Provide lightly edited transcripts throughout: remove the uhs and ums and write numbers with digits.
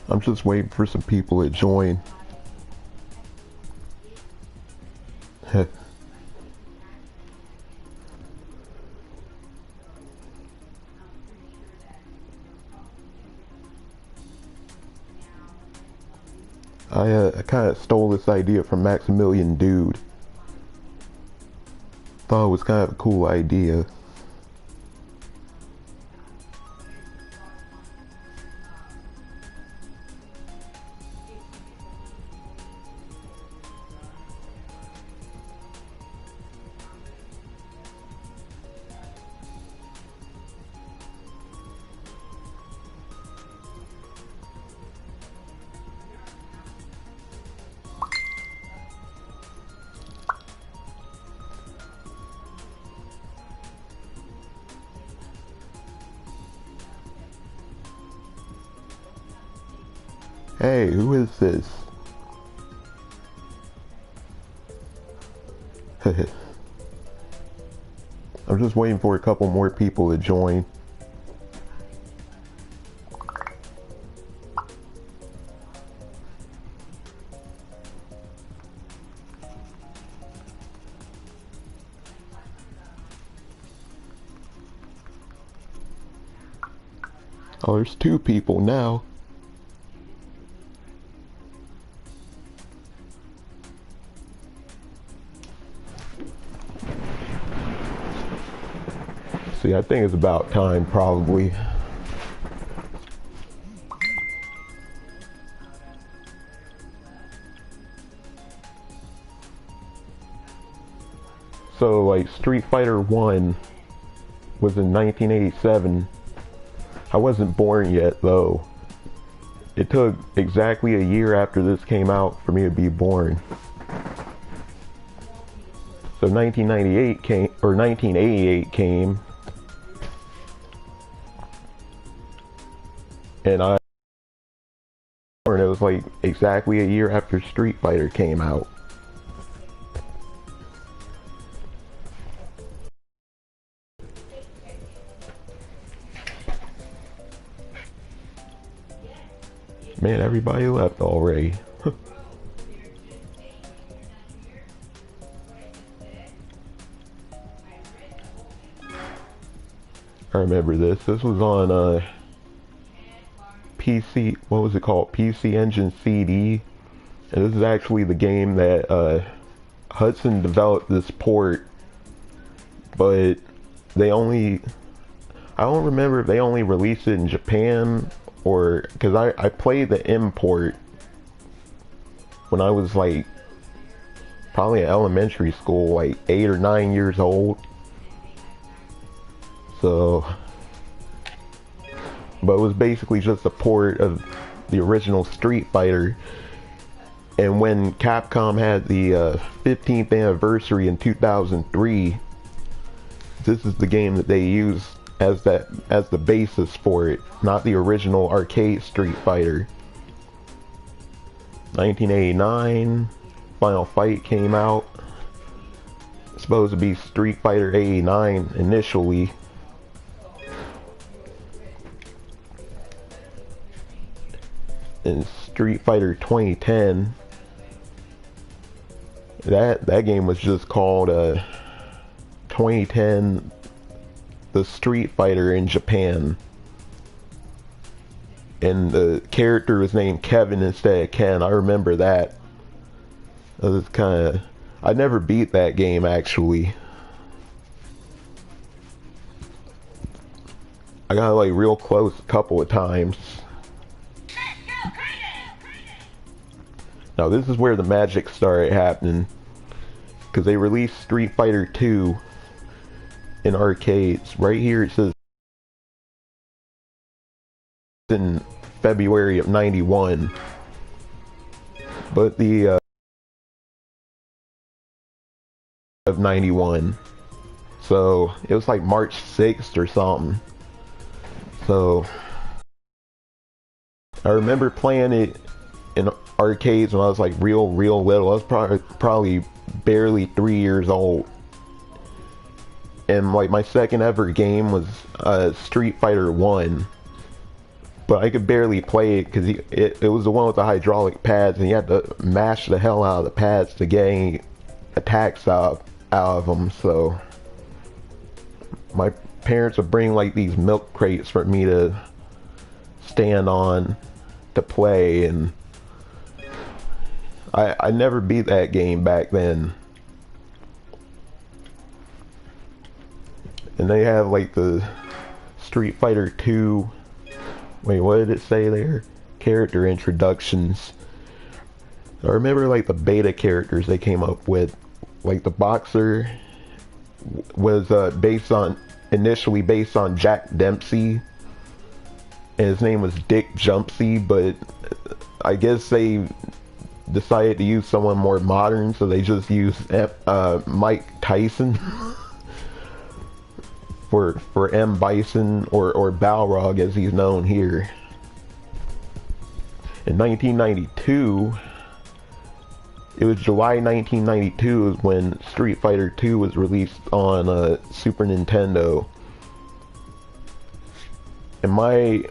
I'm just waiting for some people to join. I kind of stole this idea from Maximilian Dude. Thought it was kind of a cool idea. Hey, who is this? I'm just waiting for a couple more people to join. Oh, there's 2 people now. See, I think it's about time, probably. So, like, Street Fighter 1 was in 1987. I wasn't born yet, though. It took exactly a year after this came out for me to be born. So 1998 came, or 1988 came. And it was like exactly a year after Street Fighter came out. Man, everybody left already. I remember this. This was on PC, what was it called? PC Engine CD. And this is actually the game that Hudson developed this port, but they only, I don't remember if they only released it in Japan or, because I played the import when I was like probably in elementary school, like 8 or 9 years old. So, but it was basically just a port of the original Street Fighter. And when Capcom had the 15th anniversary in 2003, this is the game that they used as the basis for it, not the original arcade Street Fighter. 1989, Final Fight came out. It's supposed to be Street Fighter 89 initially. In Street Fighter 2010, that game was just called 2010 The Street Fighter in Japan, and the character was named Kevin instead of Ken. I remember that. That was kind of, I never beat that game actually. I got like real close a couple of times. Now this is where the magic started happening, because they released Street Fighter 2 in arcades. Right here it says in February of 91, but the of 91, so it was like March 6th or something. So I remember playing it in arcades when I was like real little. I was probably barely 3 years old, and like my second ever game was Street Fighter 1. but I could barely play it because it was the one with the hydraulic pads, and you had to mash the hell out of the pads to get any attacks out of them. So my parents would bring like these milk crates for me to stand on to play, and I never beat that game back then. And they have like the Street Fighter 2, wait, what did it say there? Character introductions. I remember like the beta characters they came up with. Like the boxer was initially based on Jack Dempsey, and his name was Dick Jumpsy, but I guess they decided to use someone more modern, so they just used Mike Tyson for M. Bison, or Balrog as he's known here. In 1992, it was July 1992 is when Street Fighter 2 was released on Super Nintendo. And I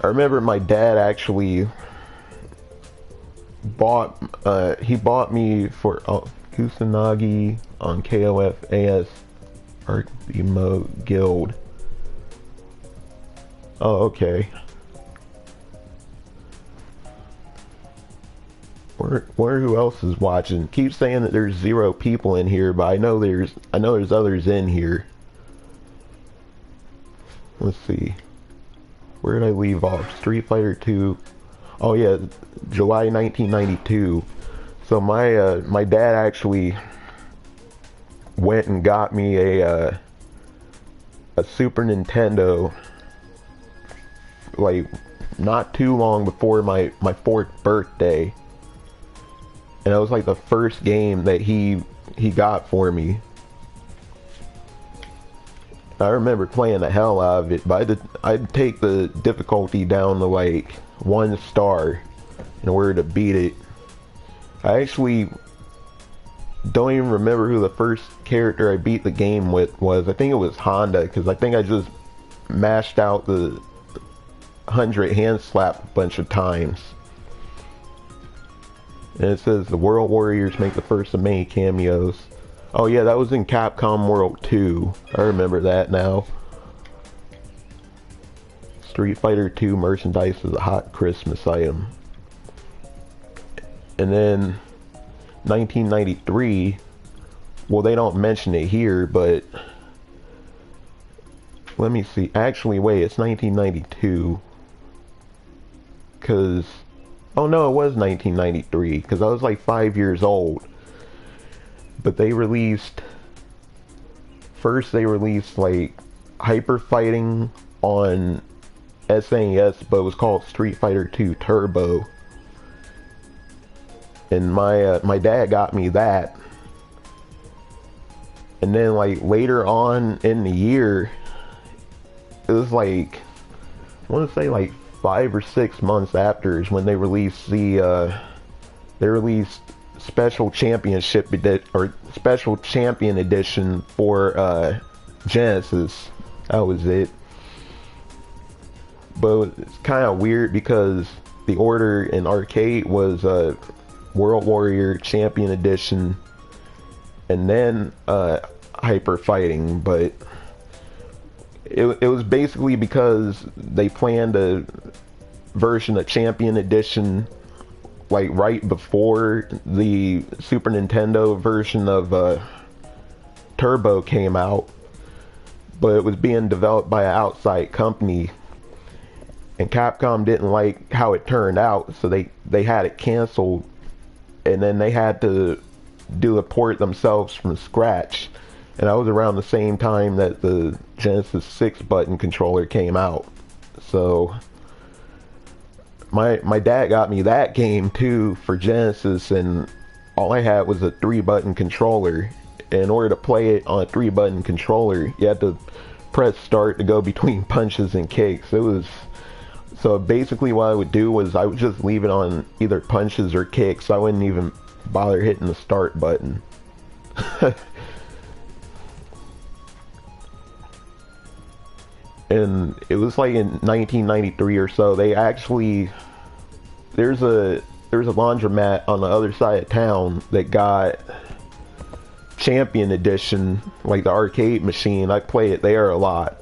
remember my dad actually he bought me for Kusanagi on KOF AS Arcade Mode Guild. Oh, okay. Where who else is watching? Keep saying that there's 0 people in here, but I know there's others in here. Let's see. Where did I leave off? Street Fighter 2. Oh yeah, July 1992. So my dad actually went and got me a Super Nintendo, like not too long before my 4th birthday. And it was like the first game that he got for me. I remember playing the hell out of it, but I'd take the difficulty down to like 1 star in order to beat it. I actually don't even remember who the first character I beat the game with was. I think it was Honda, because I think I just mashed out the 100 hand slap a bunch of times. And it says the World Warriors make the first of many cameos. Oh yeah, that was in Capcom World 2. I remember that now. Street Fighter 2 merchandise is a hot Christmas item. And then 1993, well, they don't mention it here, but let me see. Actually, wait, it's 1992. Because, oh no, it was 1993, because I was like 5 years old. But they released like Hyper Fighting on SNES, but it was called Street Fighter 2 Turbo. And my dad got me that. And then like later on in the year, it was like, I want to say like 5 or 6 months after is when they released Special Championship or Special Champion Edition for Genesis. That was it. But it's kind of weird because the order in arcade was World Warrior Champion Edition and then Hyper Fighting, but it was basically because they planned a version of Champion Edition like right before the Super Nintendo version of Turbo came out, but it was being developed by an outside company, and Capcom didn't like how it turned out, so they had it canceled, and then they had to do a port themselves from scratch. And that was around the same time that the Genesis 6 button controller came out. So my dad got me that game too for Genesis, and all I had was a 3-button controller. In order to play it on a 3-button controller, you had to press start to go between punches and kicks. So basically what I would do was I would just leave it on either punches or kicks. I wouldn't even bother hitting the start button. and it was like in 1993 or so. They actually there's a laundromat on the other side of town that got Champion Edition, like the arcade machine. I play it there a lot,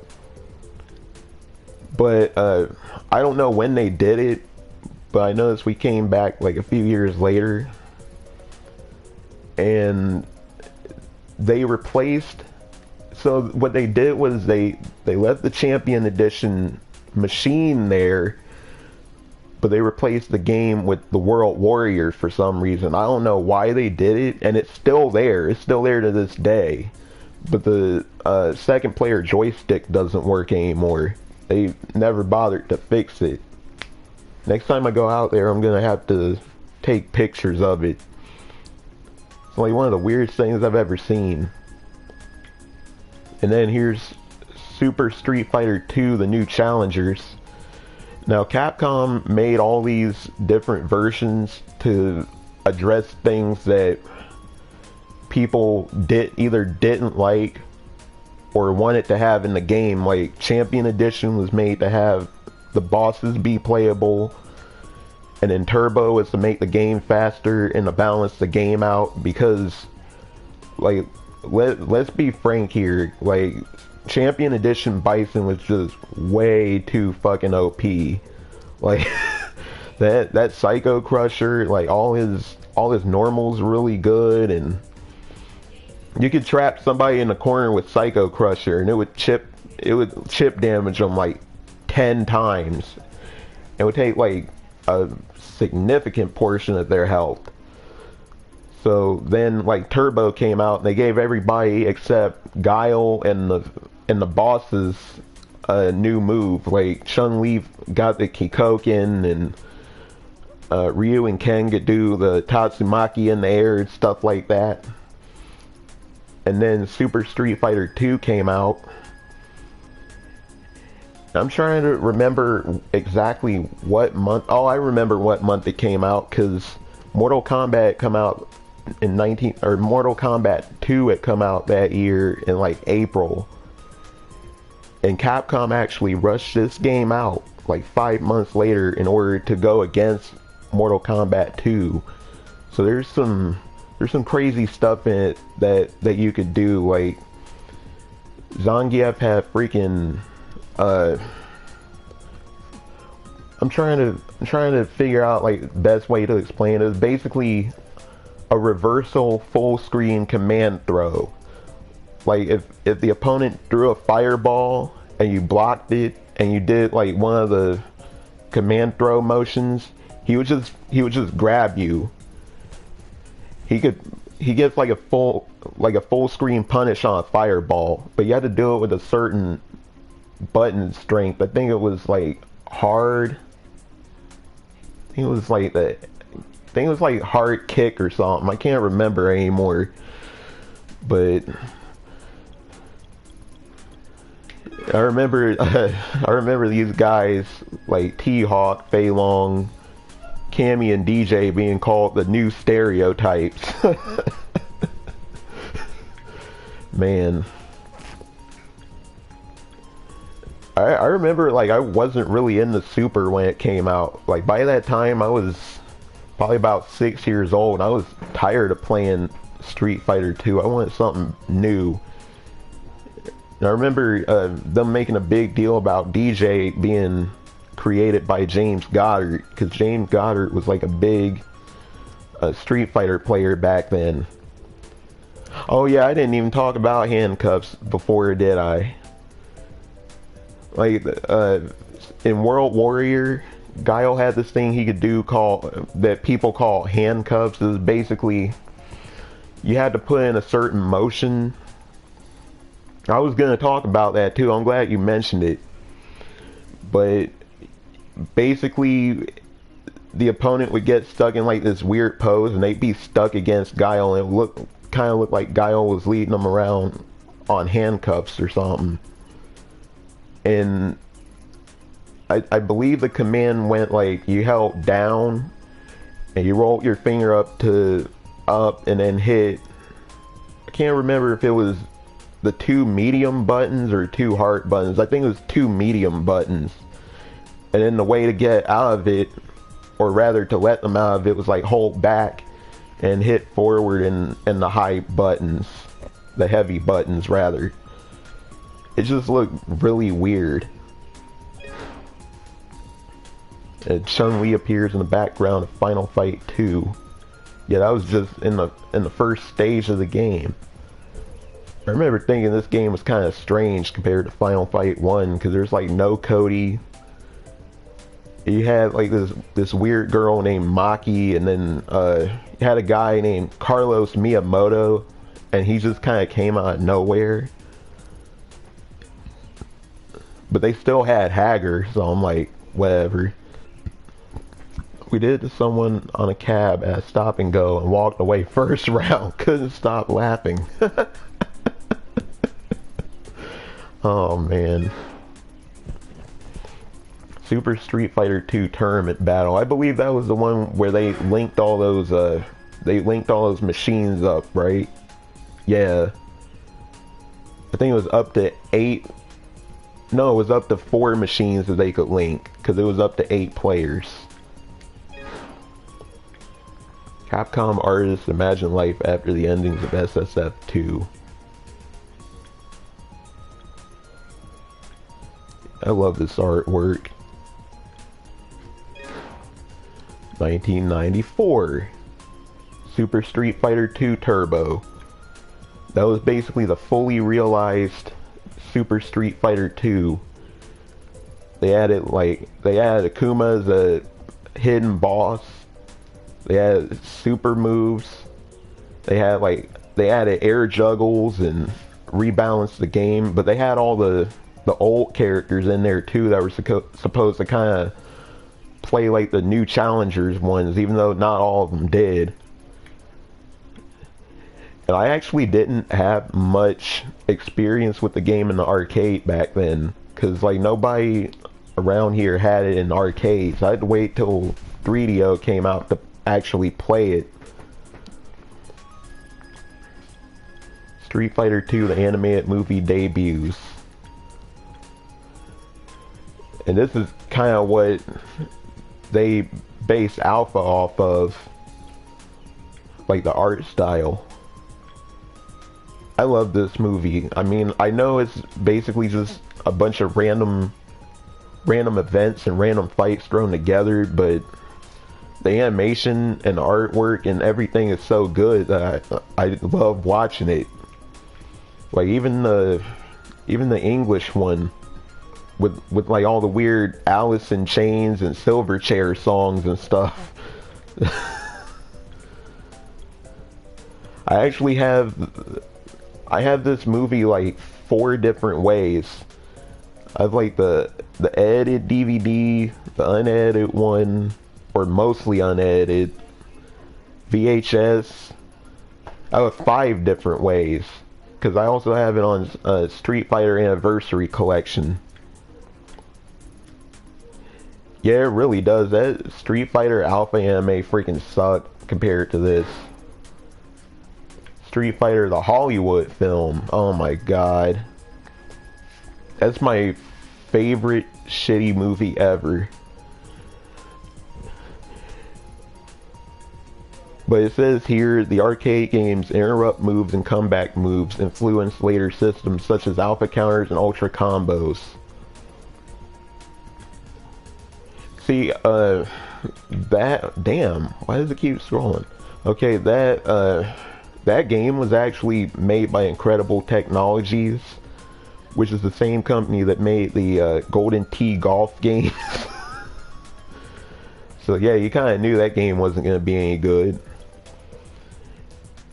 but I don't know when they did it, but I noticed we came back like a few years later, and they replaced. So what they did was they left the Champion Edition machine there, but they replaced the game with the World Warrior for some reason. I don't know why they did it, and it's still there. It's still there to this day. But the second player joystick doesn't work anymore. They never bothered to fix it. Next time I go out there, I'm gonna have to take pictures of it. It's like one of the weirdest things I've ever seen. And then here's Super Street Fighter 2, the new challengers. Now, Capcom made all these different versions to address things that people either didn't like or wanted to have in the game. Like, Champion Edition was made to have the bosses be playable, and then Turbo was to make the game faster and to balance the game out, because, like, let's be frank here, like, Champion Edition Bison was just way too fucking OP. Like, that Psycho Crusher, like, all his normals really good, and you could trap somebody in the corner with Psycho Crusher and it would chip damage them like 10 times. It would take like a significant portion of their health. So then, like, Turbo came out and they gave everybody except Guile and the bosses a new move. Like, Chun-Li got the Kikoken, and Ryu and Ken could do the Tatsumaki in the air and stuff like that. And then Super Street Fighter 2 came out. I'm trying to remember exactly what month. Oh, I remember what month it came out, because Mortal Kombat come out in Mortal Kombat 2 had come out that year in like April, and Capcom actually rushed this game out like 5 months later in order to go against Mortal Kombat 2. So there's some crazy stuff in it that you could do. Like, Zangief had freaking I'm trying to figure out like the best way to explain it. It's basically a reversal full screen command throw. Like, if the opponent threw a fireball and you blocked it and you did like one of the command throw motions, he would just grab you. He gets like a full screen punish on a fireball, but you had to do it with a certain button strength. I think it was like hard. I think it was like hard kick or something. I can't remember anymore. But I remember these guys like T-Hawk, Fei Long, Cammy, and DJ being called the new stereotypes. Man. I remember, like, I wasn't really into Super when it came out. Like, by that time, I was probably about 6 years old. I was tired of playing Street Fighter 2. I wanted something new. And I remember them making a big deal about DJ being created by James Goddard, because James Goddard was like a big Street Fighter player back then. Oh yeah, I didn't even talk about handcuffs before, did I? Like, in World Warrior, Guile had this thing he could do that people call handcuffs. It was basically, you had to put in a certain motion. I was going to talk about that too. I'm glad you mentioned it. But basically, the opponent would get stuck in like this weird pose, and they'd be stuck against Guile, and it kind of looked like Guile was leading them around on handcuffs or something. And I believe the command went like, you held down and you rolled your finger up and then hit. I can't remember if it was the two medium buttons or two heart buttons. I think it was two medium buttons. And then the way to get out of it, or rather to let them out of it, was like hold back and hit forward and the high buttons, the heavy buttons rather. It just looked really weird. And Chun-Li appears in the background of Final Fight 2. Yeah, that was just in the first stage of the game. I remember thinking this game was kind of strange compared to Final Fight 1 because there's like no Cody. You had like this weird girl named Maki, and then you had a guy named Carlos Miyamoto, and he just kind of came out of nowhere. But they still had Hager, so I'm like, whatever. We did it to someone on a cab at Stop and Go and walked away first round. Couldn't stop laughing. Oh man. Super Street Fighter 2 Tournament Battle. I believe that was the one where they linked all those machines up, right? Yeah. I think it was up to 8. No, it was up to 4 machines that they could link, because it was up to 8 players. Capcom artists imagine life after the endings of SSF 2. I love this artwork. 1994. Super Street Fighter 2 Turbo. That was basically the fully realized Super Street Fighter 2. They added Akuma as a hidden boss. They had super moves. They added air juggles and rebalanced the game, but they had all the old characters in there too that were supposed to kind of play like the new challengers ones, even though not all of them did. And I actually didn't have much experience with the game in the arcade back then, because like nobody around here had it in arcades. I had to wait till 3DO came out to actually play it. Street Fighter 2, the animated movie debuts. And this is kind of what they based Alpha off of, like the art style. I love this movie. I mean, I know it's basically just a bunch of random events and random fights thrown together, but the animation and the artwork and everything is so good that I love watching it. Like even the English one with like all the weird Alice in Chains and Silverchair songs and stuff. I have this movie like 4 different ways. I have like the edited DVD, the unedited one, or mostly unedited, VHS. I have 5 different ways, because I also have it on Street Fighter Anniversary Collection. Yeah, it really does. That Street Fighter Alpha anime freaking sucked compared to this. Street Fighter, the Hollywood film. Oh my god. That's my favorite shitty movie ever. But it says here, the arcade games interrupt moves and comeback moves influence later systems such as alpha counters and ultra combos. See, damn, why does it keep scrolling? Okay, that game was actually made by Incredible Technologies, which is the same company that made the Golden Tee golf games. So yeah, you kind of knew that game wasn't going to be any good.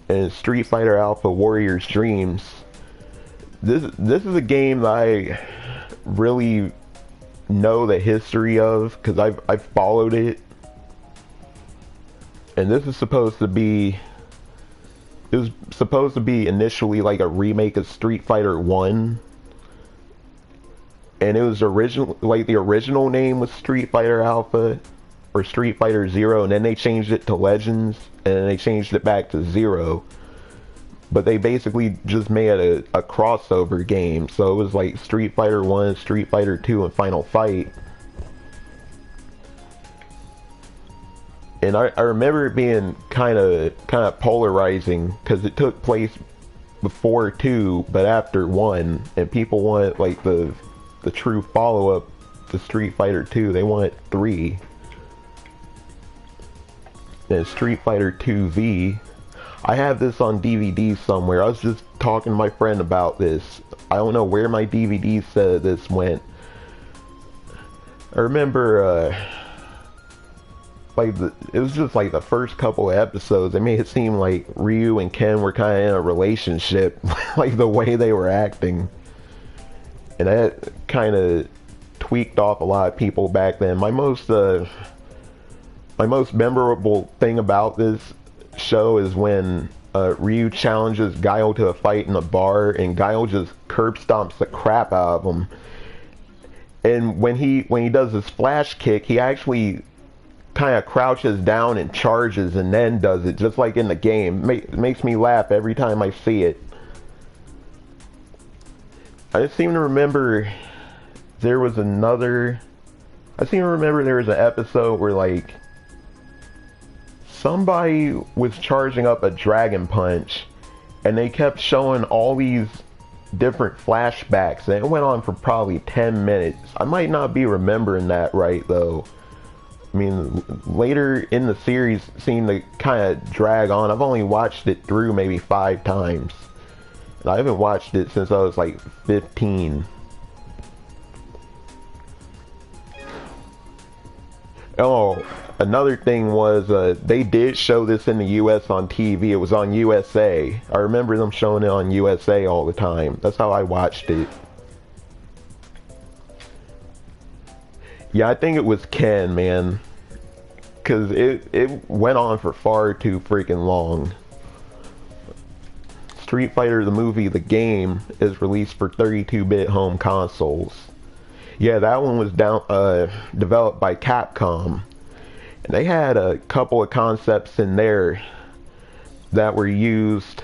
And Street Fighter Alpha Warrior's Dreams. This is a game that I really know the history of, because I've followed it. And this is supposed to be... It was supposed to be initially like a remake of Street Fighter 1. And it was the original name was Street Fighter Alpha or Street Fighter Zero, and then they changed it to Legends, and then they changed it back to Zero. but they basically just made a crossover game. So it was like Street Fighter 1, Street Fighter 2, and Final Fight. And I remember it being kind of polarizing because it took place before 2, but after 1, and people wanted like the true follow-up to Street Fighter 2. They wanted 3. And Street Fighter 2V. I have this on DVD somewhere. I was just talking to my friend about this. I don't know where my DVD set of this went. I remember, it was just like the first couple of episodes. They made it seem like Ryu and Ken were kind of in a relationship, like the way they were acting. And that kind of tweaked off a lot of people back then. My most memorable thing about this show is when Ryu challenges Guile to a fight in a bar, and Guile just curb stomps the crap out of him. And when he does his flash kick, he actually kind of crouches down and charges and then does it, just like in the game. It makes me laugh every time I see it. I just seem to remember there was an episode where like somebody was charging up a Dragon Punch, and they kept showing all these different flashbacks, and it went on for probably 10 minutes. I might not be remembering that right, though. I mean, later in the series seemed to kind of drag on. I've only watched it through maybe 5 times. And I haven't watched it since I was like 15. Oh, another thing was they did show this in the US on TV. It was on USA. I remember them showing it on USA all the time. That's how I watched it. Yeah, I think it was Ken, man. Because it went on for far too freaking long. Street Fighter the movie, the game, is released for 32-bit home consoles. Yeah, that one was developed by Capcom. And they had a couple of concepts in there that were used.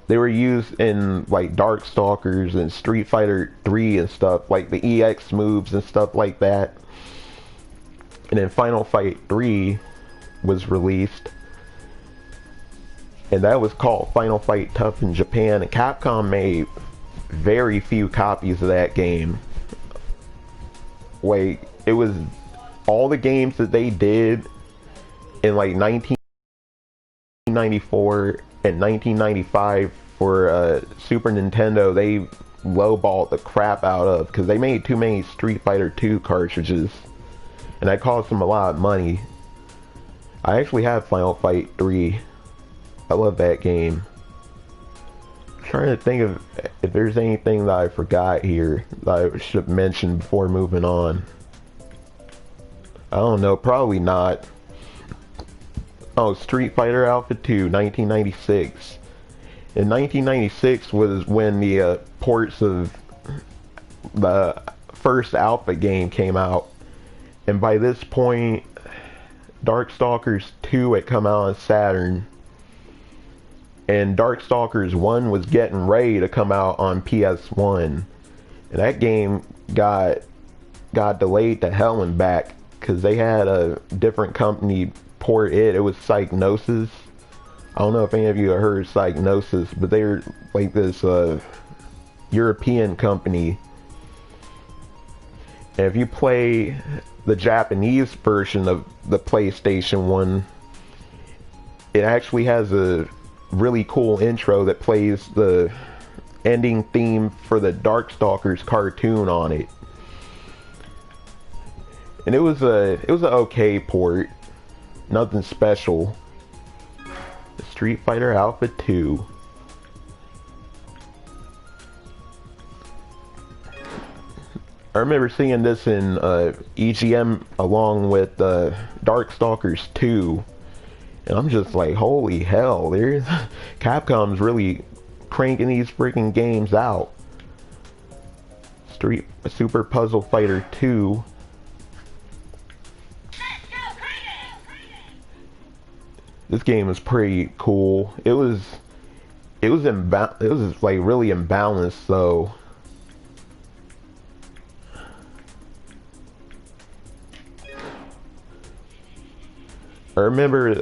They were used in like Darkstalkers and Street Fighter 3 and stuff, like the EX moves and stuff like that. And then Final Fight 3 was released. And that was called Final Fight Tough in Japan. And Capcom made very few copies of that game. Like, it was all the games that they did in like 1994 and 1995 for Super Nintendo, they lowballed the crap out of, because they made too many Street Fighter 2 cartridges, and that cost them a lot of money. I actually have Final Fight 3. I love that game. I'm trying to think of if there's anything that I forgot here that I should mention before moving on. I don't know, probably not. Oh, Street Fighter Alpha 2, 1996. In 1996 was when the ports of the first Alpha game came out. And by this point, Darkstalkers 2 had come out on Saturn. And Darkstalkers 1 was getting ready to come out on PS1. And that game got delayed to hell and back because they had a different company port it. It was Psygnosis. I don't know if any of you have heard of Psygnosis, but they're like this European company. And if you play the Japanese version of the PlayStation 1, it actually has a really cool intro that plays the ending theme for the Darkstalkers cartoon on it. And it was an okay port. Nothing special. Street Fighter Alpha 2. I remember seeing this in EGM along with Darkstalkers 2. And I'm just like, holy hell, Capcom's really cranking these freaking games out. Super Puzzle Fighter 2. This game was pretty cool. It was it was like really imbalanced, so I remember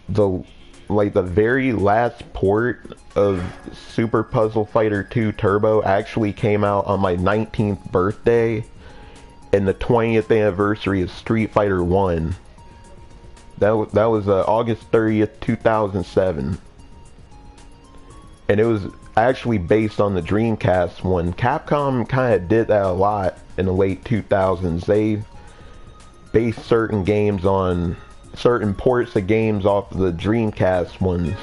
the the very last port of Super Puzzle Fighter 2 Turbo actually came out on my 19th birthday and the 20th anniversary of Street Fighter 1. That was August 30th, 2007. And it was actually based on the Dreamcast one. Capcom kind of did that a lot in the late 2000s. They based certain games on certain ports of games off of the Dreamcast ones.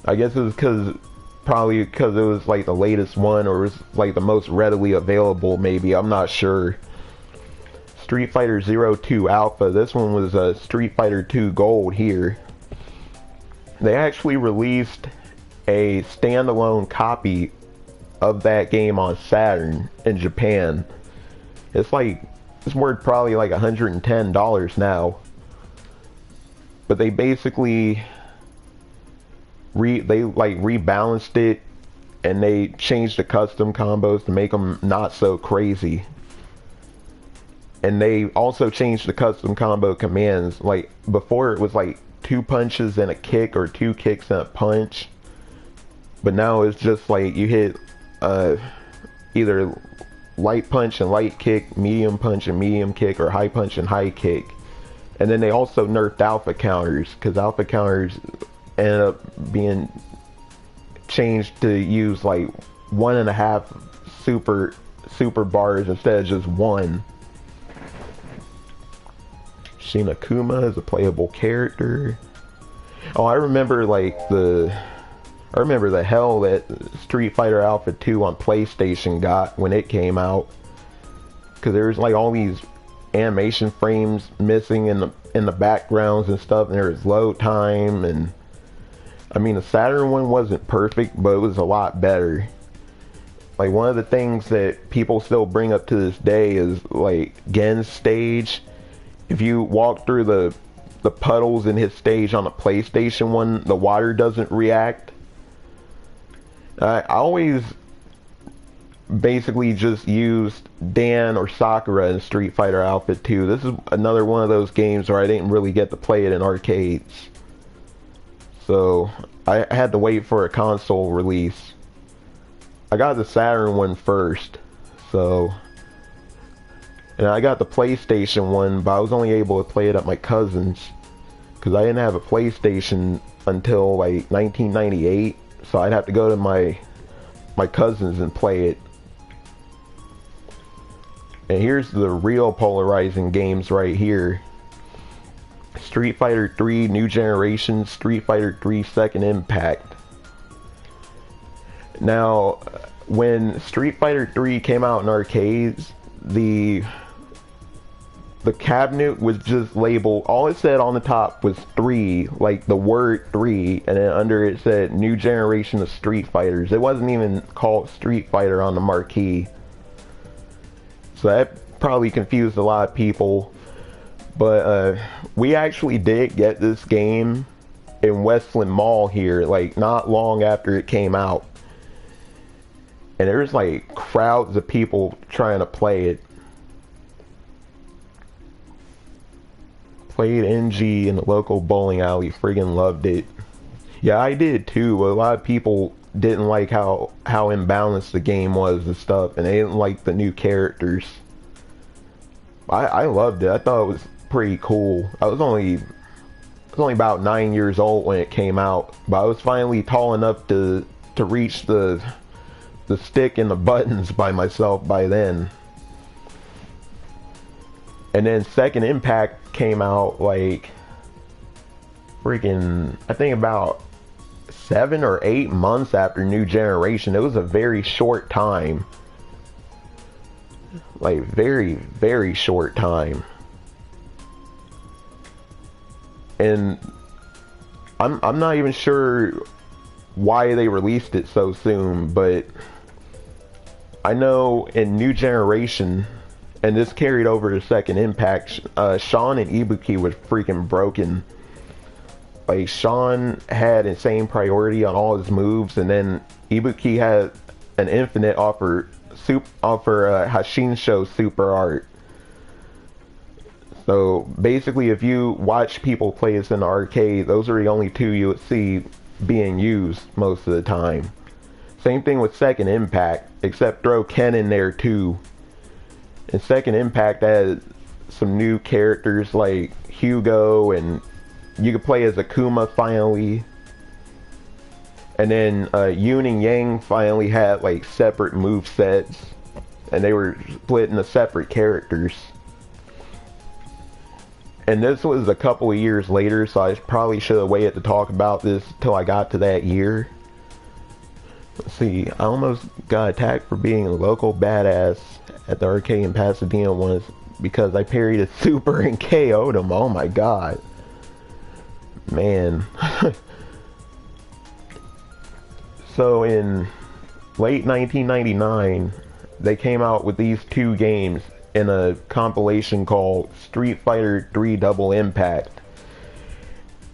I guess it was probably because it was like the latest one, or it was like the most readily available, maybe. I'm not sure. Street Fighter 02 Alpha. This one was Street Fighter 2 Gold here. They actually released a standalone copy of that game on Saturn in Japan. It's worth probably like $110 now. But they basically rebalanced it, and they changed the custom combos to make them not so crazy. And they also changed the custom combo commands. Like before it was like 2 punches and a kick, or 2 kicks and a punch. But now it's just like you hit either light punch and light kick, medium punch and medium kick, or high punch and high kick. And then they also nerfed alpha counters, because alpha counters ended up being changed to use like 1.5 super bars instead of just 1. Shinakuma is a playable character. Oh, I remember the hell that Street Fighter Alpha 2 on PlayStation got when it came out, because there was like all these animation frames missing in the backgrounds and stuff, and there was load time. And I mean, the Saturn one wasn't perfect, but it was a lot better. Like one of the things that people still bring up to this day is like Gen's stage. If you walk through the puddles in his stage on the PlayStation one, the water doesn't react. I always basically just used Dan or Sakura in Street Fighter Alpha 2. This is another one of those games where I didn't really get to play it in arcades. So I had to wait for a console release. I got the Saturn one first, and I got the PlayStation one, but I was only able to play it at my cousin's, because I didn't have a PlayStation until like 1998, so I'd have to go to my cousin's and play it. And here's the real polarizing games right here. Street Fighter 3 New Generation, Street Fighter 3 Second Impact. Now, when Street Fighter 3 came out in arcades, the cabinet was just labeled, all it said on the top was 3, like the word 3, and then under it said New Generation of Street Fighters. It wasn't even called Street Fighter on the marquee. So that probably confused a lot of people. But we actually did get this game in Westland Mall here, like not long after it came out. And there's like crowds of people trying to play it. Played NG in the local bowling alley, friggin' loved it. Yeah, I did too, but a lot of people didn't like how imbalanced the game was and stuff, and they didn't like the new characters. I loved it. I thought it was pretty cool. I was only about 9 years old when it came out, but I was finally tall enough to reach the stick and the buttons by myself by then. And then Second Impact came out like freaking, I think about 7 or 8 months after New Generation. It was a very short time. Like very, very short time. And I'm not even sure why they released it so soon, but I know in New Generation, and this carried over to Second Impact, Sean and Ibuki was freaking broken. like Sean had insane priority on all his moves, and then Ibuki had an infinite offer Hashinsho super art. So basically, if you watch people play this in the arcade, those are the only two you would see being used most of the time. Same thing with Second Impact, except throw Ken in there too. And Second Impact had some new characters like Hugo, and you could play as Akuma finally. And then Yoon and Yang finally had like separate move sets, and they were split into separate characters. And this was a couple of years later, so I probably should have waited to talk about this till I got to that year. Let's see, I almost got attacked for being a local badass at the arcade in Pasadena once because I parried a super and KO'd him. Oh my god. Man. So in late 1999, they came out with these two games in a compilation called Street Fighter 3 Double Impact.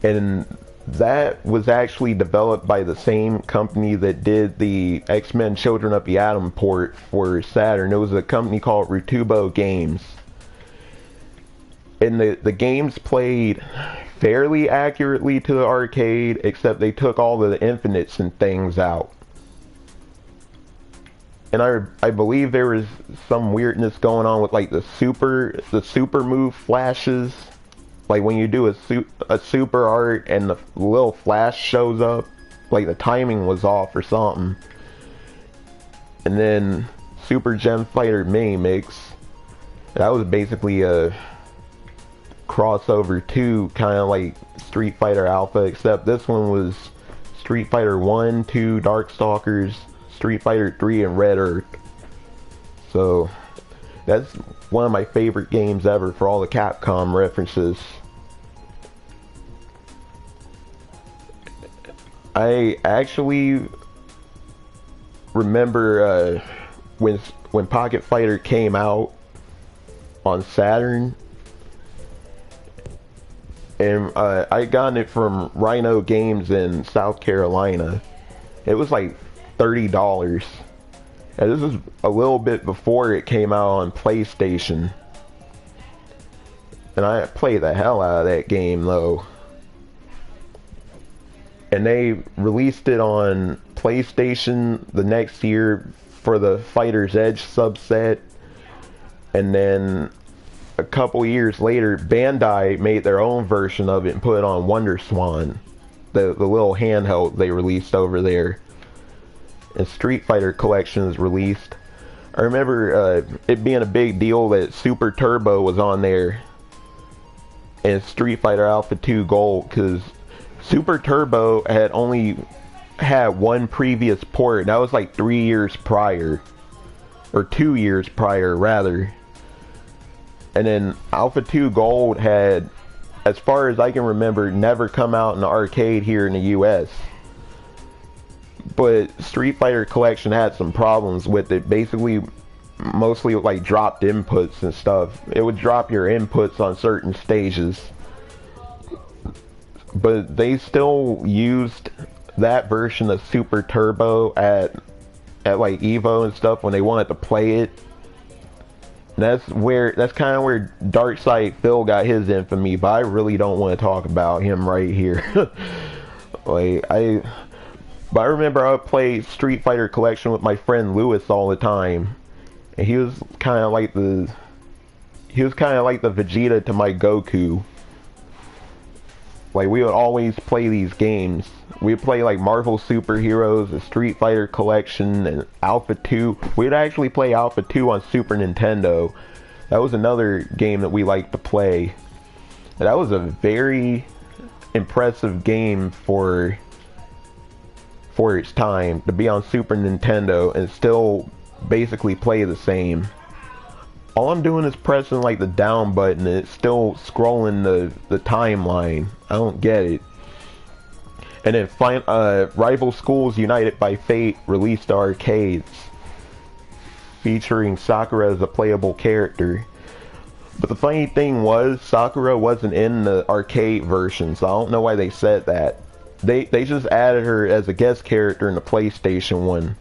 And that was actually developed by the same company that did the X-Men Children of the Atom port for Saturn. It was a company called Reupload Games. And the games played fairly accurately to the arcade, except they took all of the infinites and things out. And I believe there was some weirdness going on with like the super move flashes. Like when you do a super art and the little flash shows up, like the timing was off or something. And then Super Gem Fighter Mini Mix, that was basically a crossover 2, kind of like Street Fighter Alpha, except this one was Street Fighter 1, 2, Darkstalkers, Street Fighter 3, and Red Earth. So that's one of my favorite games ever for all the Capcom references. I actually remember when Pocket Fighter came out on Saturn, and I got it from Rhino Games in South Carolina. It was like $30. And this was a little bit before it came out on PlayStation. And I played the hell out of that game though. And they released it on PlayStation the next year for the Fighter's Edge subset. And then a couple years later, Bandai made their own version of it and put it on Wonder Swan, the little handheld they released over there. And Street Fighter Collection is released. I remember it being a big deal that Super Turbo was on there and Street Fighter Alpha 2 Gold, because Super Turbo had only had one previous port, and that was like 3 years prior, or 2 years prior rather. And then Alpha 2 Gold had, as far as I can remember, never come out in the arcade here in the US. But Street Fighter Collection had some problems with it. Basically, mostly like dropped inputs and stuff. It would drop your inputs on certain stages. But they still used that version of Super Turbo at like Evo and stuff when they wanted to play it. That's kind of where Darkside Phil got his infamy, but I really don't want to talk about him right here. But I remember I would play Street Fighter Collection with my friend Lewis all the time, and he was kind of like the Vegeta to my Goku. Like, we would always play these games. We'd play like Marvel Superheroes, the Street Fighter Collection, and Alpha 2. We'd actually play Alpha 2 on Super Nintendo. That was another game that we liked to play. And that was a very impressive game for its time, to be on Super Nintendo and still basically play the same. All I'm doing is pressing like the down button and it's still scrolling the timeline. I don't get it. And then Rival Schools United by Fate released arcades featuring Sakura as a playable character. But the funny thing was, Sakura wasn't in the arcade version, so I don't know why they said that. They just added her as a guest character in the PlayStation one.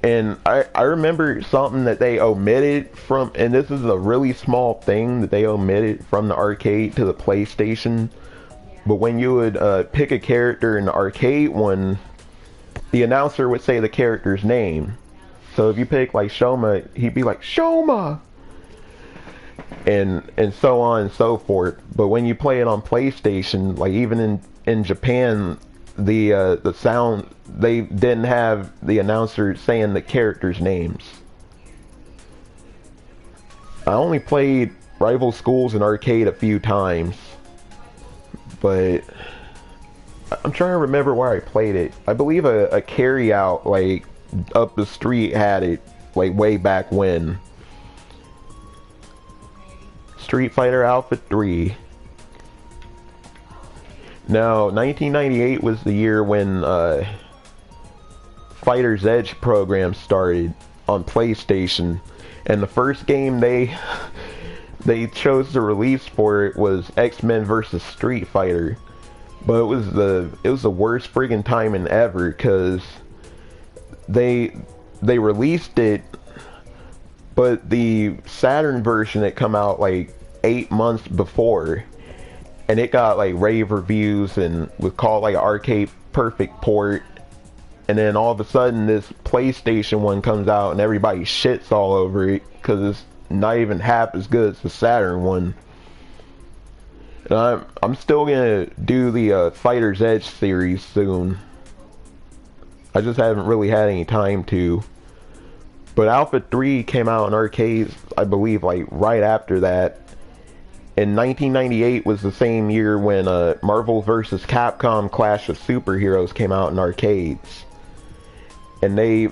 And I remember something that they omitted from, and this is a really small thing that they omitted from the arcade to the PlayStation. But when you would pick a character in the arcade one, the announcer would say the character's name. So if you pick like Shoma, he'd be like, Shoma! And so on and so forth. But when you play it on PlayStation, like even in Japan, the sound, they didn't have the announcer saying the characters' names. I only played Rival Schools in arcade a few times, but I'm trying to remember where I played it. I believe a carry out like up the street had it like way back when. Street Fighter Alpha 3. Now, 1998 was the year when Fighter's Edge program started on PlayStation, and the first game they chose to release for it was X-Men vs. Street Fighter. But it was the worst friggin' timing ever, because they released it, but the Saturn version had come out like 8 months before, and it got like rave reviews and was called like an arcade perfect port. And then all of a sudden this PlayStation one comes out and everybody shits all over it because it's not even half as good as the Saturn one. And I'm still gonna do the Fighter's Edge series soon. I just haven't really had any time to. But Alpha 3 came out in arcades, I believe, like right after that. And 1998 was the same year when Marvel vs. Capcom Clash of Superheroes came out in arcades. And they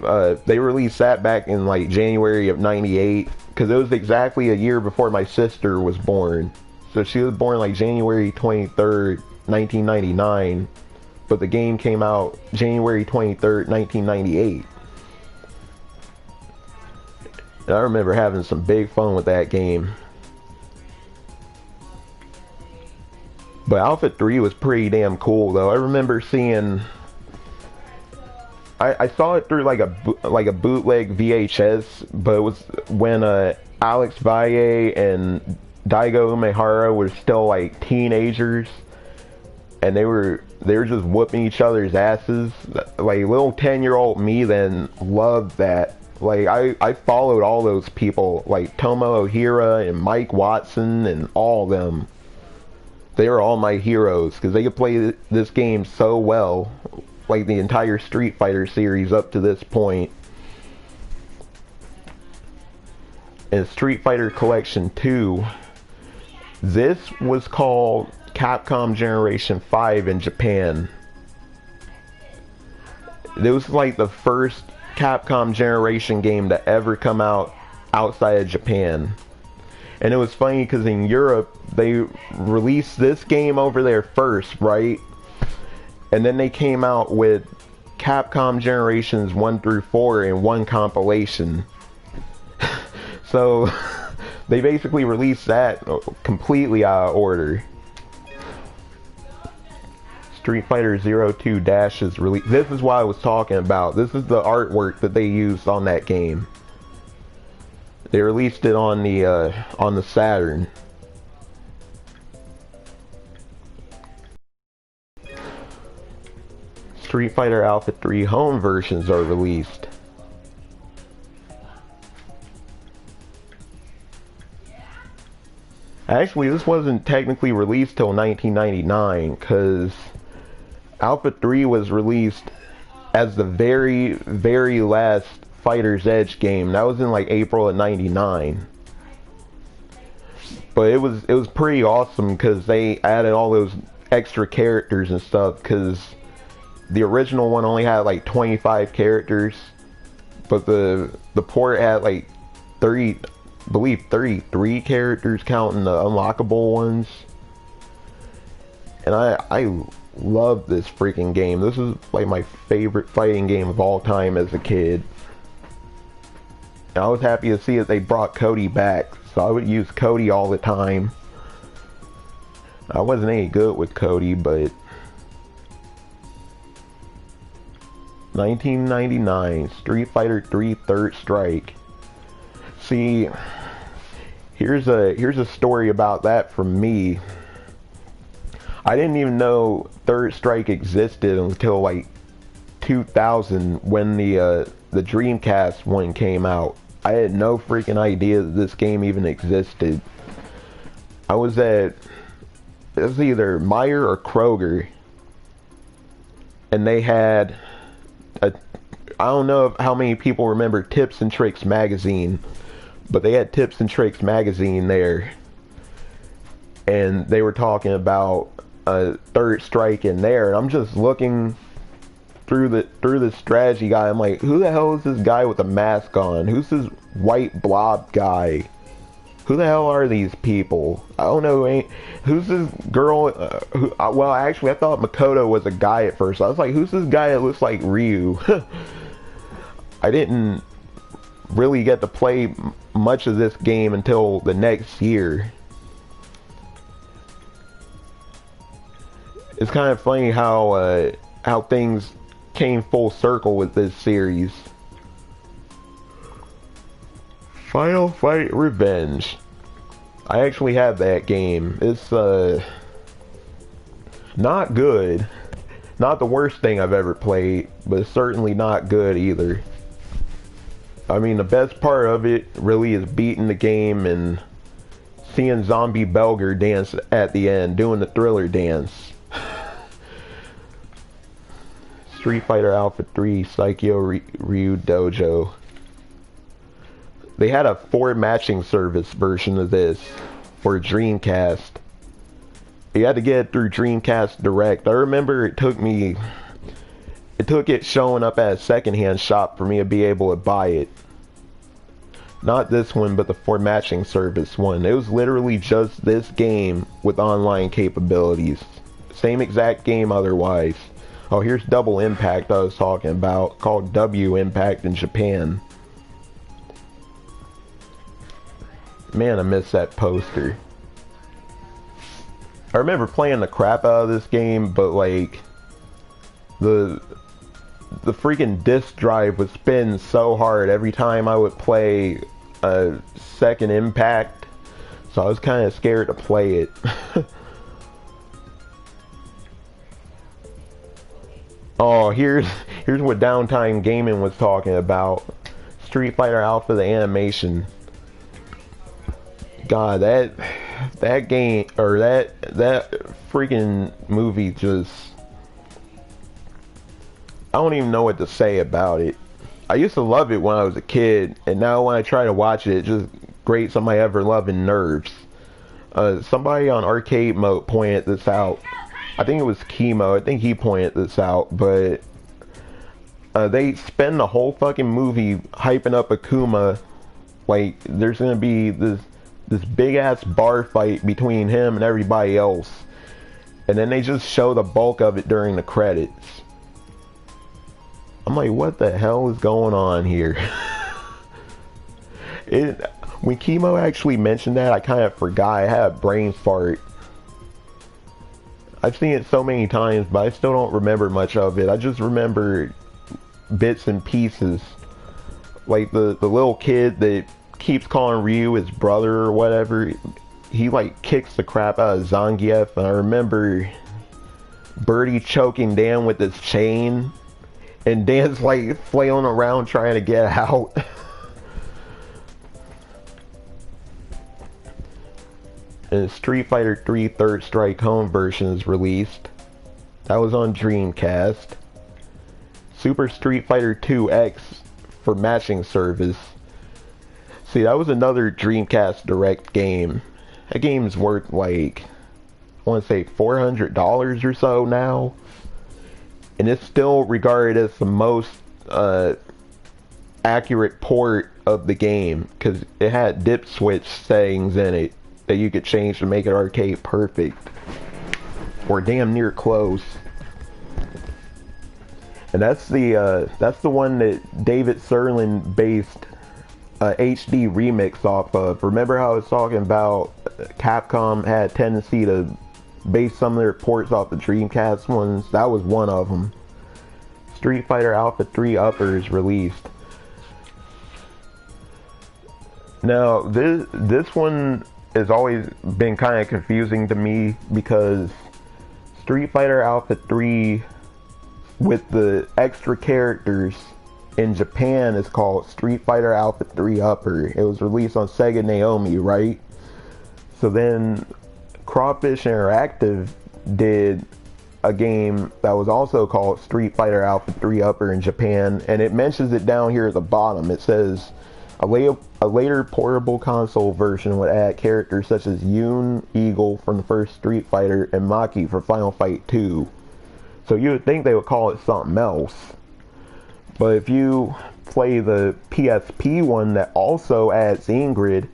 released that back in like January of 98, because it was exactly a year before my sister was born. So she was born like January 23rd, 1999, but the game came out January 23rd, 1998. And I remember having some big fun with that game. But Alpha 3 was pretty damn cool though. I remember seeing, I saw it through like a bootleg VHS, but it was when Alex Valle and Daigo Umehara were still like teenagers, and they were just whooping each other's asses. Like little 10-year-old me then loved that. Like I followed all those people, like Tomo Ohira and Mike Watson and all of them. They were all my heroes because they could play this game so well, like the entire Street Fighter series up to this point. And Street Fighter Collection 2, this was called Capcom Generation 5 in Japan. It was like the first Capcom Generation game to ever come out outside of Japan. And it was funny because in Europe, they released this game over there first, right? And then they came out with Capcom Generations 1 through 4 in one compilation. So they basically released that completely out of order. Street Fighter 02 Dash is released. This is what I was talking about. This is the artwork that they used on that game. They released it on the Saturn. Street Fighter Alpha 3 home versions are released. Actually, this wasn't technically released till 1999, because Alpha 3 was released as the very, very last Fighter's Edge game. That was in like April of '99. But it was pretty awesome because they added all those extra characters and stuff, because the original one only had like 25 characters, but the port had like 30, I believe 33 characters counting the unlockable ones. And I love this freaking game. This is like my favorite fighting game of all time as a kid. And I was happy to see that they brought Cody back, so I would use Cody all the time. I wasn't any good with Cody, but 1999 Street Fighter 3 Third Strike. See, here's a story about that from me. I didn't even know Third Strike existed until like 2000 when the Dreamcast one came out. I had no freaking idea that this game even existed. I was at, it was either Meijer or Kroger, and they had a, I don't know how many people remember Tips and Tricks magazine, but they had Tips and Tricks magazine there, and they were talking about Third Strike in there, and I'm just looking through the strategy guy. I'm like, who the hell is this guy with a mask on? Who's this white blob guy? Who the hell are these people? I don't know. Who's this girl? Well, actually, I thought Makoto was a guy at first. I was like, who's this guy that looks like Ryu? I didn't really get to play much of this game until the next year. It's kind of funny how things came full circle with this series. Final Fight Revenge. I actually have that game. It's not good. Not the worst thing I've ever played, but it's certainly not good either. I mean, the best part of it really is beating the game and seeing Zombie Belger dance at the end, doing the Thriller dance. Street Fighter Alpha 3 Psycho Ryu Dojo. They had a 4 matching service version of this for Dreamcast. You had to get it through Dreamcast Direct. I remember it took it showing up at a secondhand shop for me to be able to buy it. Not this one, but the 4 matching service one. It was literally just this game with online capabilities. Same exact game otherwise. Oh, here's Double Impact I was talking about, called W Impact in Japan. Man, I miss that poster. I remember playing the crap out of this game, but like the freaking disc drive would spin so hard every time I would play a Second Impact, so I was kind of scared to play it. Oh, here's what Downtime Gaming was talking about. Street Fighter Alpha, the animation. God, that game, or that freaking movie just, I don't even know what to say about it. I used to love it when I was a kid, and now when I try to watch it, it just grates on my ever-loving nerves. Somebody on Arcade Mode pointed this out. I think it was Chemo. I think he pointed this out, but they spend the whole fucking movie hyping up Akuma like there's gonna be this big ass bar fight between him and everybody else, and then they just show the bulk of it during the credits. I'm like, what the hell is going on here? When Chemo actually mentioned that, I kind of forgot. I had a brain fart. I've seen it so many times, but I still don't remember much of it. I just remember bits and pieces. Like the little kid that keeps calling Ryu his brother or whatever. He like kicks the crap out of Zangief, and I remember Birdie choking Dan with his chain, and Dan's like flailing around trying to get out. And Street Fighter 3 Third Strike Home version is released. That was on Dreamcast. Super Street Fighter 2X for matching service. See, that was another Dreamcast Direct game. That game's worth like, I want to say $400 or so now. And it's still regarded as the most accurate port of the game, because it had dip switch settings in it that you could change to make it arcade perfect, or damn near close. And that's the one that David Sirlin based HD remix off of. Remember how I was talking about Capcom had a tendency to base some of their ports off the Dreamcast ones? That was one of them. Street Fighter Alpha 3 Upper is released. Now, this one has always been kind of confusing to me because Street Fighter Alpha 3 with the extra characters in Japan is called Street Fighter Alpha 3 Upper. It was released on Sega Naomi, right? So then Crawfish Interactive did a game that was also called Street Fighter Alpha 3 Upper in Japan, and it mentions it down here at the bottom. It says a later portable console version would add characters such as Yoon, Eagle from the first Street Fighter, and Maki for Final Fight 2. So you would think they would call it something else. But if you play the PSP one that also adds Ingrid,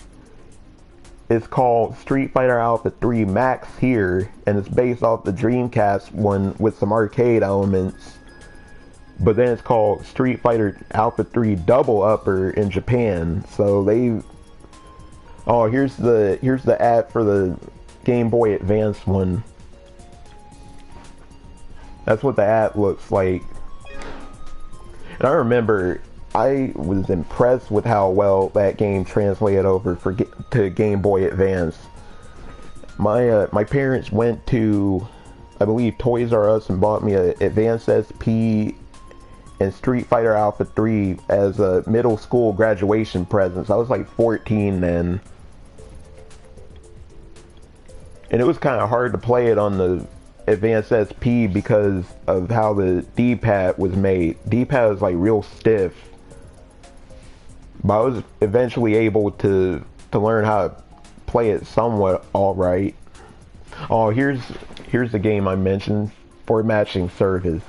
it's called Street Fighter Alpha 3 Max here, and it's based off the Dreamcast one with some arcade elements. But then it's called Street Fighter Alpha 3 Double Upper in Japan. So they... Oh, here's the ad for the Game Boy Advance one. That's what the ad looks like. And I remember I was impressed with how well that game translated over to Game Boy Advance. My parents went to, I believe, Toys R Us and bought me a Advance SP and Street Fighter Alpha 3 as a middle school graduation present. I was like 14 then. And it was kind of hard to play it on the Advanced SP because of how the D-pad was made. D-pad was like real stiff. But I was eventually able to learn how to play it somewhat alright. Oh, here's the game I mentioned, for matching service.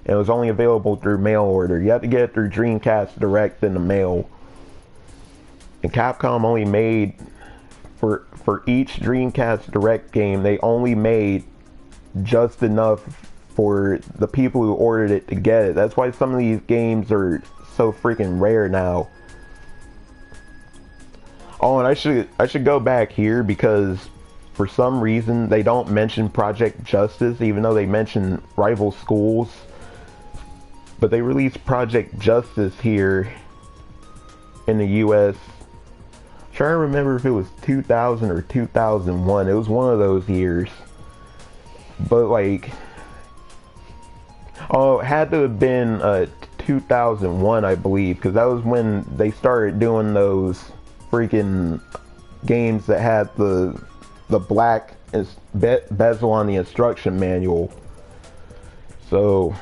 It was only available through mail order. You have to get it through Dreamcast Direct in the mail. And Capcom only made, for each Dreamcast Direct game, they only made just enough for the people who ordered it to get it. That's why some of these games are so freaking rare now. Oh, and I should go back here because for some reason they don't mention Project Justice, even though they mention Rival Schools. But they released Project Justice here in the US. I'm trying to remember if it was 2000 or 2001. It was one of those years. But like, oh, it had to have been 2001, I believe, because that was when they started doing those freaking games that had the black bezel on the instruction manual. So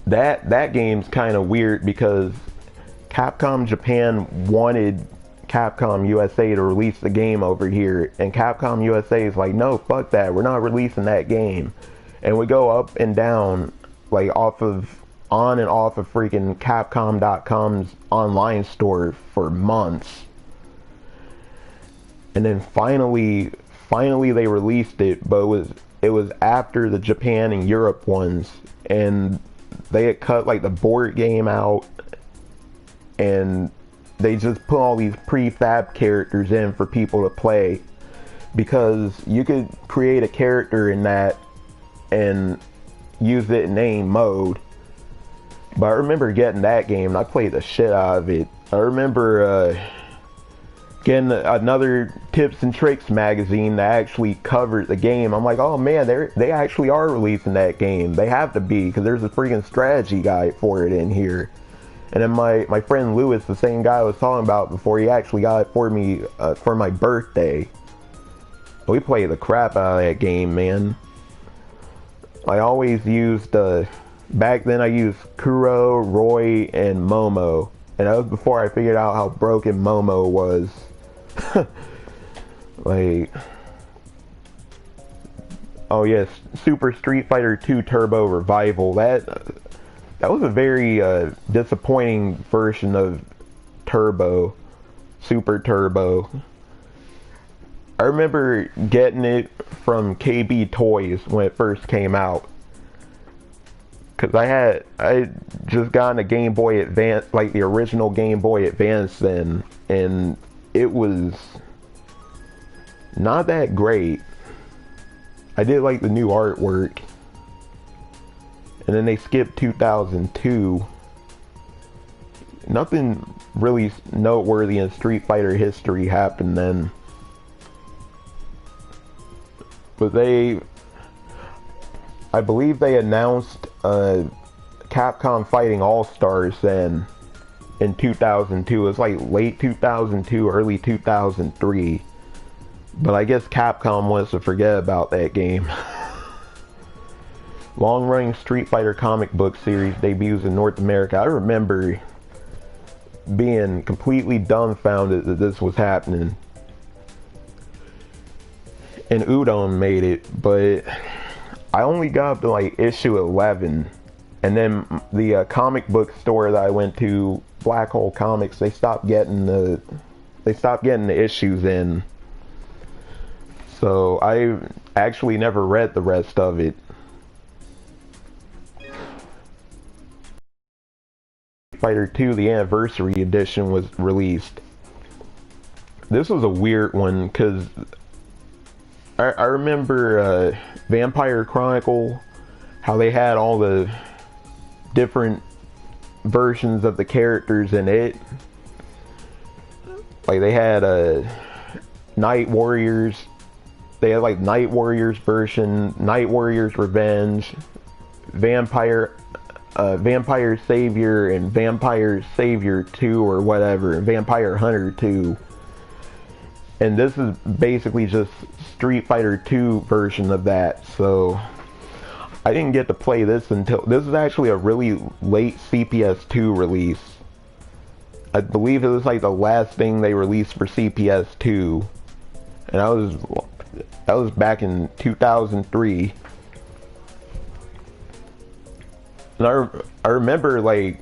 that game's kind of weird because Capcom Japan wanted Capcom USA to release the game over here, and Capcom USA is like, no, fuck that, we're not releasing that game. And we go up and down, like on and off of freaking Capcom.com's online store for months. And then finally they released it, but it was after the Japan and Europe ones, and they had cut like the board game out, and they just put all these prefab characters in for people to play, because you could create a character in that and use it in any mode. But I remember getting that game and I played the shit out of it. I remember getting another Tips and Tricks magazine that actually covered the game. I'm like, oh man, they actually are releasing that game. They have to be, because there's a freaking strategy guide for it in here. And then my friend Lewis, the same guy I was talking about before, he actually got it for me for my birthday. We played the crap out of that game, man. I always used, back then I used Kuro, Roy, and Momo. And that was before I figured out how broken Momo was. Like, oh yes, Super Street Fighter 2 Turbo Revival. That was a very disappointing version of Turbo, Super Turbo. I remember getting it from KB Toys when it first came out, Cause I just gotten a Game Boy Advance, like the original Game Boy Advance then, and it was not that great. I did like the new artwork, and then they skipped 2002. Nothing really noteworthy in Street Fighter history happened then. But I believe they announced Capcom Fighting All-Stars then in 2002. It was like late 2002, early 2003. But I guess Capcom wants to forget about that game. Long-running Street Fighter comic book series debuts in North America. I remember being completely dumbfounded that this was happening. And Udon made it, but I only got up to like issue 11, and then the comic book store that I went to, Black Hole Comics, they stopped getting the issues in. So I actually never read the rest of it. Fighter 2, the Anniversary Edition, was released. This was a weird one because I remember Vampire Chronicle, how they had all the different versions of the characters in it. Like they had Night Warriors. They had like Night Warriors version, Night Warriors Revenge, Vampire Savior, and Vampire Savior 2 or whatever, and Vampire Hunter 2. And this is basically just Street Fighter 2 version of that, so I didn't get to play this until, this is actually a really late CPS2 release. I believe it was like the last thing they released for CPS2, and that was back in 2003. And I remember like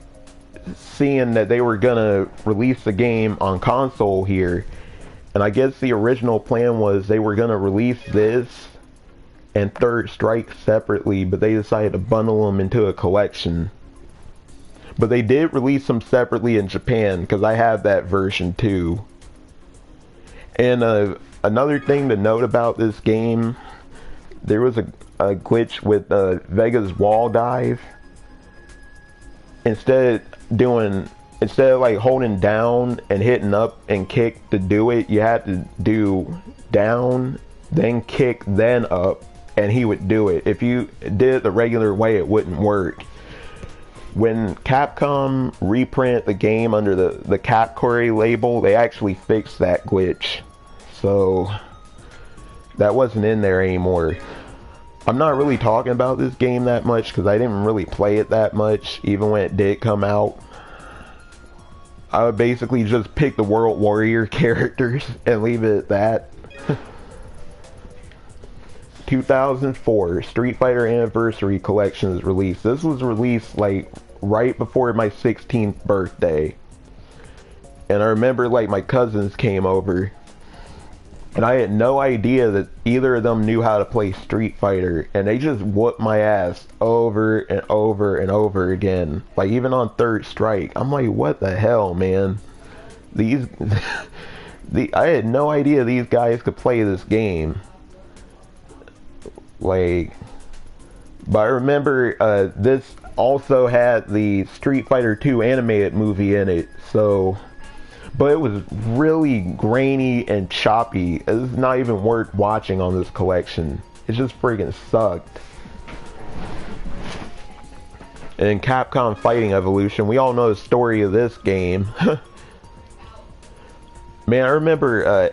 seeing that they were gonna release the game on console here. And I guess the original plan was they were going to release this and Third Strike separately, but they decided to bundle them into a collection. But they did release them separately in Japan, because I have that version too. And another thing to note about this game, there was a glitch with Vega's wall dive. Instead of like holding down and hitting up and kick to do it, you had to do down, then kick, then up, and he would do it. If you did it the regular way, it wouldn't work. When Capcom reprinted the game under the Capcore label, they actually fixed that glitch. So that wasn't in there anymore. I'm not really talking about this game that much because I didn't really play it that much, even when it did come out. I would basically just pick the World Warrior characters and leave it at that. 2004, Street Fighter Anniversary Collection is released. This was released like right before my 16th birthday. And I remember like my cousins came over. And I had no idea that either of them knew how to play Street Fighter. And they just whooped my ass over and over and over again. Like even on Third Strike. I'm like, what the hell, man? I had no idea these guys could play this game. Like, but I remember this also had the Street Fighter 2 animated movie in it. So... but it was really grainy and choppy. It's not even worth watching on this collection. It just friggin' sucked. And Capcom Fighting Evolution, we all know the story of this game. Man, I remember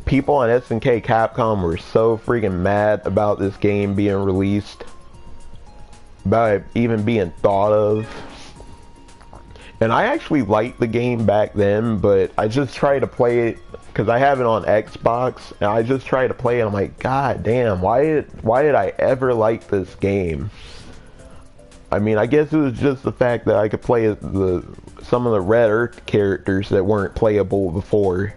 people on SNK Capcom were so friggin' mad about this game being released. About it even being thought of. And I actually liked the game back then, but I just tried to play it because I have it on Xbox, and I just tried to play it. And I'm like, God damn, why did I ever like this game? I mean, I guess it was just the fact that I could play some of the Red Earth characters that weren't playable before,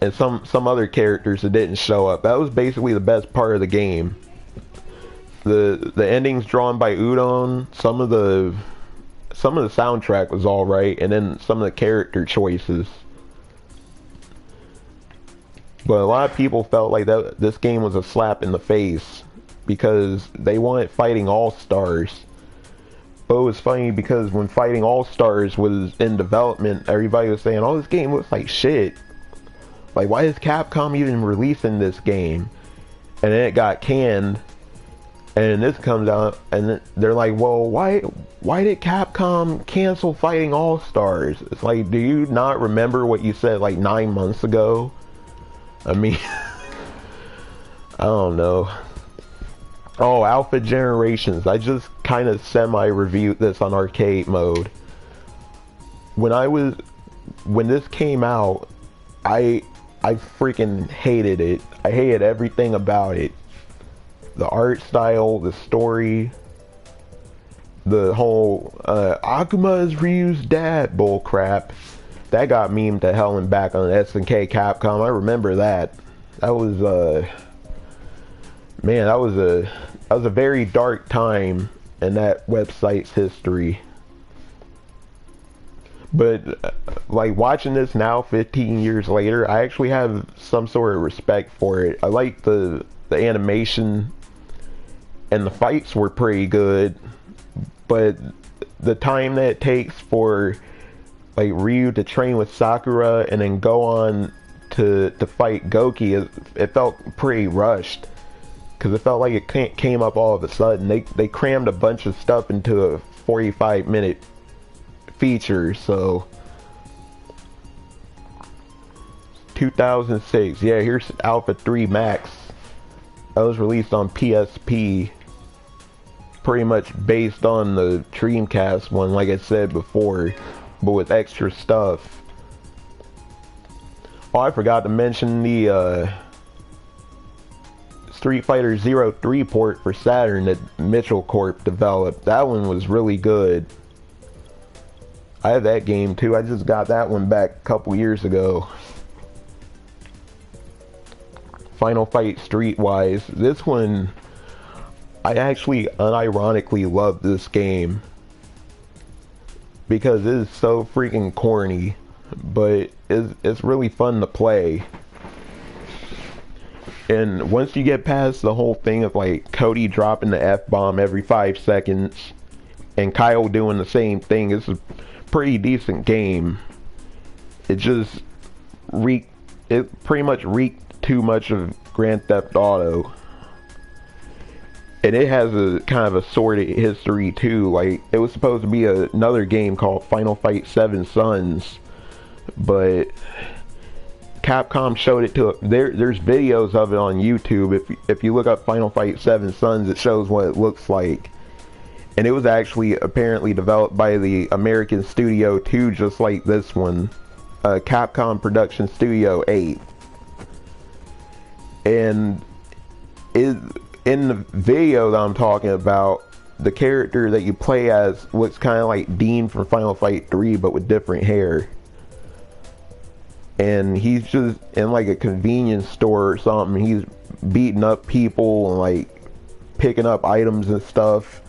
and some other characters that didn't show up. That was basically the best part of the game. The endings drawn by Udon. Some of the soundtrack was all right, and then some of the character choices. But a lot of people felt like that this game was a slap in the face because they wanted Fighting All-Stars. But it was funny because when Fighting All-Stars was in development, everybody was saying, "Oh, this game looks like shit. Like, why is Capcom even releasing this game?" And then it got canned, and this comes out, and they're like, "Well, why did Capcom cancel Fighting All-Stars?" It's like, do you not remember what you said like 9 months ago? I mean, I don't know. Oh, Alpha Generations. I just kind of semi-reviewed this on arcade mode. When this came out, I freaking hated it. I hated everything about it. The art style, the story, the whole Akuma is Ryu's dad bullcrap. That got memed to hell and back on SNK Capcom. I remember that. That was man, that was a very dark time in that website's history. But like watching this now 15 years later, I actually have some sort of respect for it. I like the animation, and the fights were pretty good, but the time that it takes for like Ryu to train with Sakura and then go on to fight Goki, it felt pretty rushed. Because it felt like it came up all of a sudden. They crammed a bunch of stuff into a 45-minute feature, so... 2006, yeah, here's Alpha 3 Max. That was released on PSP. Pretty much based on the Dreamcast one, like I said before, but with extra stuff. Oh, I forgot to mention the, Street Fighter 03 port for Saturn that Mitchell Corp developed. That one was really good. I have that game too. I just got that one back a couple years ago. Final Fight Streetwise. This one, I actually unironically love this game because it is so freaking corny, but it's really fun to play. And once you get past the whole thing of like Cody dropping the F-bomb every 5 seconds and Kyle doing the same thing, it's a pretty decent game. It just pretty much reeked too much of Grand Theft Auto. And it has a kind of a sordid history too. Like, it was supposed to be another game called Final Fight 7 Sons, but Capcom showed it to there's videos of it on YouTube. If you look up Final Fight 7 Sons, it shows what it looks like. And it was actually apparently developed by the American Studio 2, just like this one, Capcom Production Studio 8. And in the video that I'm talking about, the character that you play as looks kind of like Dean from Final Fight 3, but with different hair. And he's just in like a convenience store or something. He's beating up people and like picking up items and stuff.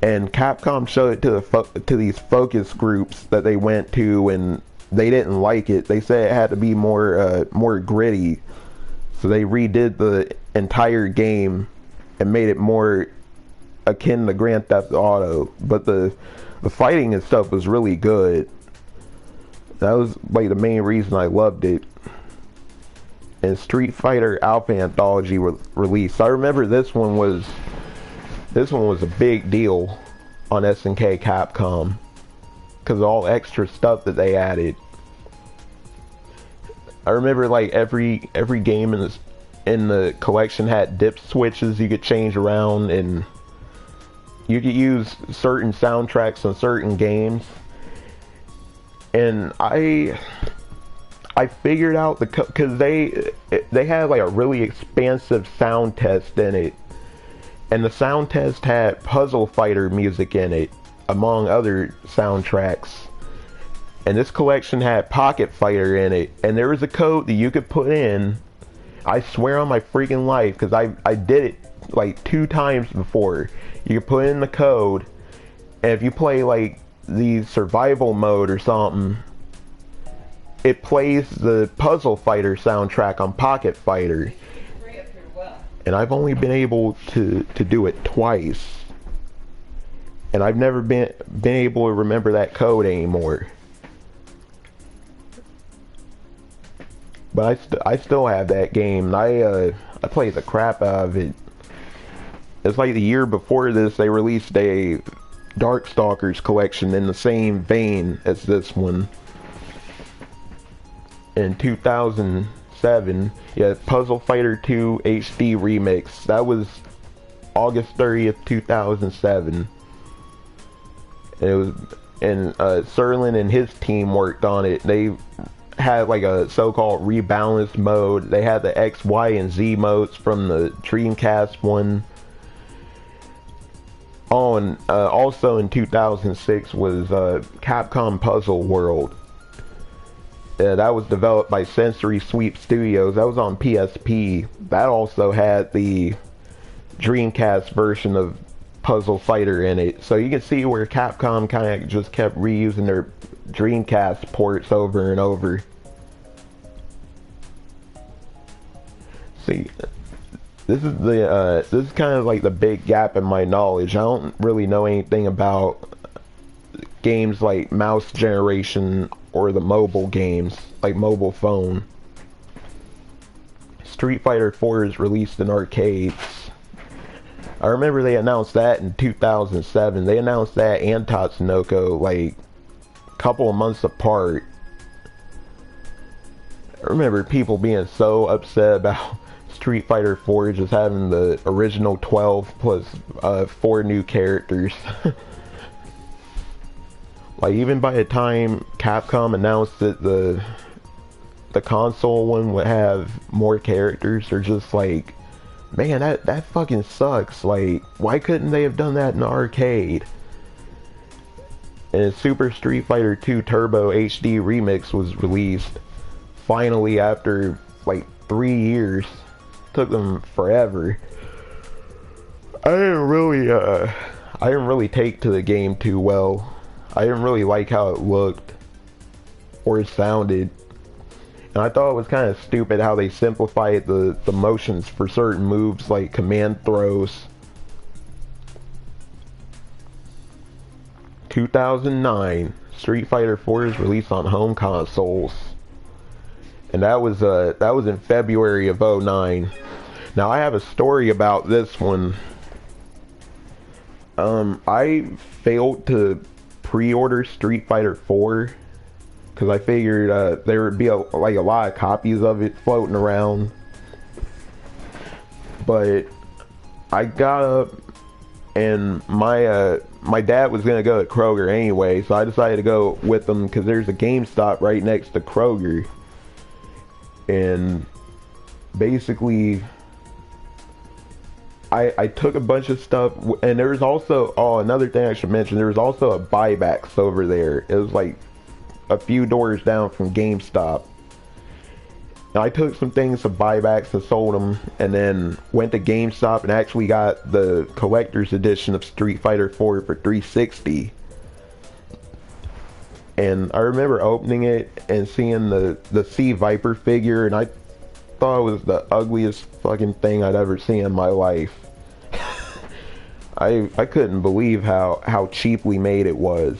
And Capcom showed it to these focus groups that they went to, and they didn't like it. They said it had to be more gritty. So they redid the entire game and made it more akin to Grand Theft Auto. But the fighting and stuff was really good. That was like the main reason I loved it. And Street Fighter Alpha Anthology released. I remember this one was a big deal on SNK Capcom because of all extra stuff that they added. I remember like every game in the collection had dip switches you could change around, and you could use certain soundtracks on certain games. And I figured out because they had like a really expansive sound test in it, and the sound test had Puzzle Fighter music in it, among other soundtracks. And this collection had Pocket Fighter in it, and there was a code that you could put in. I swear on my freaking life, because I did it like 2 times before. You can put in the code, and if you play like the survival mode or something, it plays the Puzzle Fighter soundtrack on Pocket Fighter. And I've only been able to do it twice. And I've never been able to remember that code anymore. But I still have that game. I played the crap out of it. It's like the year before this, they released a Darkstalkers collection in the same vein as this one. In 2007, yeah, Puzzle Fighter 2 HD Remix. That was August 30th, 2007. And it was, and Serlin and his team worked on it. They had like a so-called rebalance mode. They had the X, Y, and Z modes from the Dreamcast one. Oh, and also in 2006 was Capcom Puzzle World. That was developed by Sensory Sweep Studios. That was on PSP. That also had the Dreamcast version of Puzzle Fighter in it. So you can see where Capcom kind of just kept reusing their Dreamcast ports over and over. See, this is kind of like the big gap in my knowledge. I don't really know anything about games like Mouse Generation or the mobile games, like mobile phone. Street Fighter 4 is released in arcades. I remember they announced that in 2007. They announced that and Tatsunoko like a couple of months apart. I remember people being so upset about Street Fighter 4 just having the original 12 plus 4 new characters. Like even by the time Capcom announced that the console one would have more characters, they're just like, man, that fucking sucks. Like, why couldn't they have done that in the arcade? And Super Street Fighter 2 Turbo HD Remix was released finally after like 3 years. Took them forever. I didn't really take to the game too well. I didn't really like how it looked or it sounded. And I thought it was kind of stupid how they simplified the motions for certain moves like command throws. 2009, Street Fighter 4 is released on home consoles. And that was in February of 2009. Now I have a story about this one. I failed to pre-order Street Fighter 4 because I figured there would be a lot of copies of it floating around. But I got up and my dad was gonna go to Kroger anyway, so I decided to go with him because there's a GameStop right next to Kroger. And basically I took a bunch of stuff, and there was also, another thing I should mention, there was also a buybacks over there. It was like a few doors down from GameStop. And I took some things to buybacks and sold them, and then went to GameStop and actually got the collector's edition of Street Fighter 4 for $360. And I remember opening it and seeing the Sea Viper figure, and I thought it was the ugliest fucking thing I'd ever seen in my life. I couldn't believe how cheaply made it was.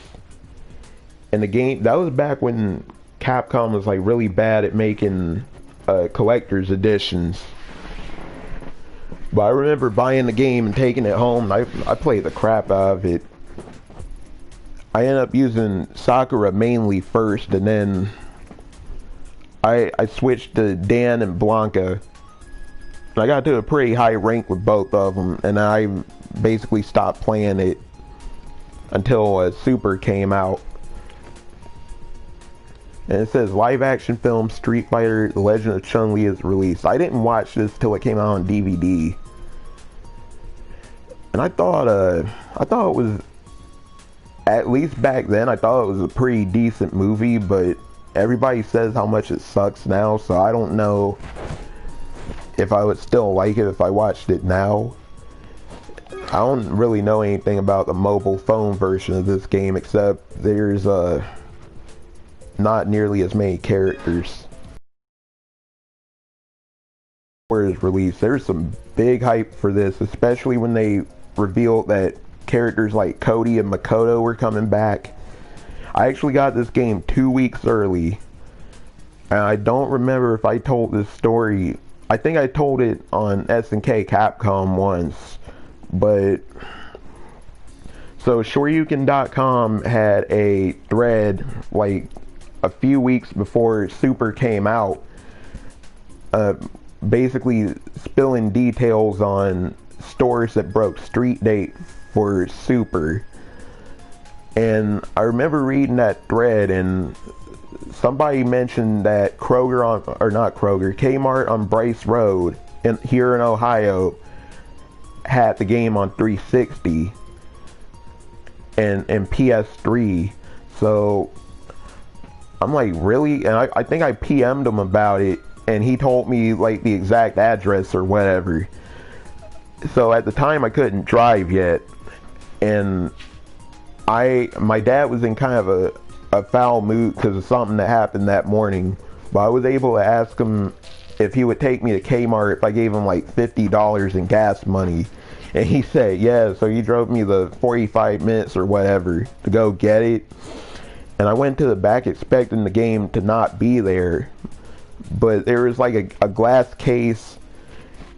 And the game, that was back when Capcom was like really bad at making collector's editions. But I remember buying the game and taking it home, and I played the crap out of it. I ended up using Sakura mainly first, and then I switched to Dan and Blanca. And I got to a pretty high rank with both of them, and I basically stopped playing it until Super came out. And it says live action film Street Fighter The Legend of Chun-Li is released. I didn't watch this till it came out on DVD. And I thought it was, at least back then, I thought it was a pretty decent movie, but everybody says how much it sucks now, so I don't know if I would still like it if I watched it now. I don't really know anything about the mobile phone version of this game, except there's not nearly as many characters. Where it's released, there's some big hype for this, especially when they revealed that characters like Cody and Makoto were coming back. I actually got this game 2 weeks early, and I don't remember if I told this story. I think I told it on SNK Capcom once, but so Shoryuken.com had a thread like a few weeks before Super came out, basically spilling details on stores that broke street date for Super. And I remember reading that thread, and somebody mentioned that Kmart on Bryce Road here in Ohio had the game on 360 and PS3. So I'm like, really? And I think I PM'd him about it, and he told me like the exact address or whatever. So at the time I couldn't drive yet, and my dad was in kind of a foul mood because of something that happened that morning, but I was able to ask him if he would take me to Kmart if I gave him like $50 in gas money, and he said yeah. So he drove me the 45 minutes or whatever to go get it, and I went to the back expecting the game to not be there, but there was like a glass case.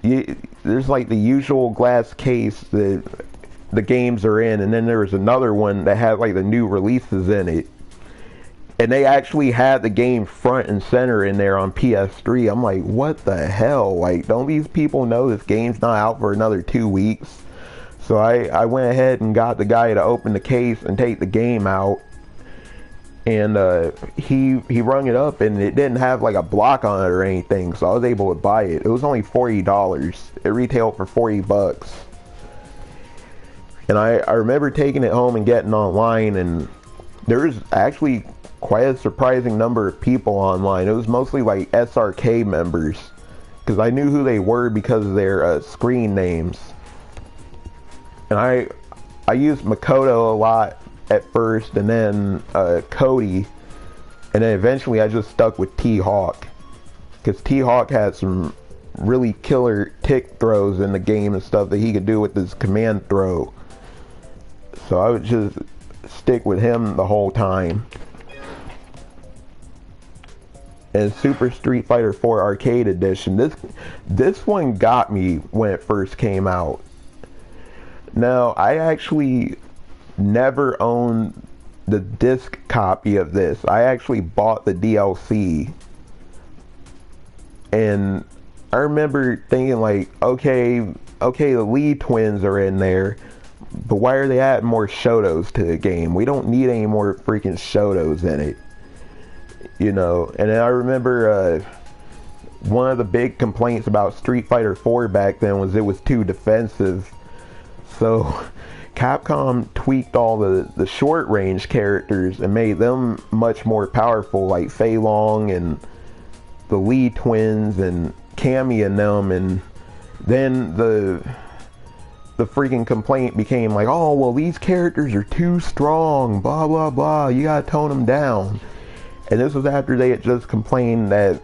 There's like the usual glass case that the games are in, and then there was another one that had like the new releases in it, and they actually had the game front and center in there on PS3. I'm like, what the hell? Like, don't these people know this game's not out for another 2 weeks? So I went ahead and got the guy to open the case and take the game out, and he rung it up, and it didn't have like a block on it or anything, so I was able to buy it. It was only $40. It retailed for $40. And I remember taking it home and getting online, and there was actually quite a surprising number of people online. It was mostly like SRK members, because I knew who they were because of their screen names. And I used Makoto a lot at first, and then Cody, and then eventually I just stuck with T-Hawk, because T-Hawk had some really killer tick throws in the game and stuff that he could do with his command throw. So I would just stick with him the whole time. And Super Street Fighter 4 Arcade Edition, this one got me when it first came out. Now, I actually never owned the disc copy of this. I actually bought the DLC. And I remember thinking like, okay, the Lee twins are in there, but why are they adding more Shotos to the game? We don't need any more freaking Shotos in it. You know, and then I remember one of the big complaints about Street Fighter 4 back then was it was too defensive. So Capcom tweaked all the short range characters and made them much more powerful, like Fei Long and the Lee twins and Cammy and them. And then the freaking complaint became like, oh, well, these characters are too strong, blah, blah, blah, you gotta tone them down. And this was after they had just complained that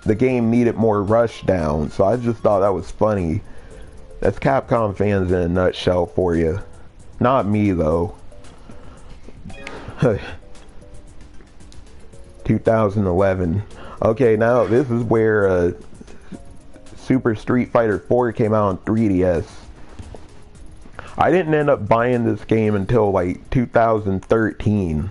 the game needed more rush down. So I just thought that was funny. That's Capcom fans in a nutshell for you. Not me, though. 2011. Okay, now this is where Super Street Fighter 4 came out on 3DS. I didn't end up buying this game until like 2013.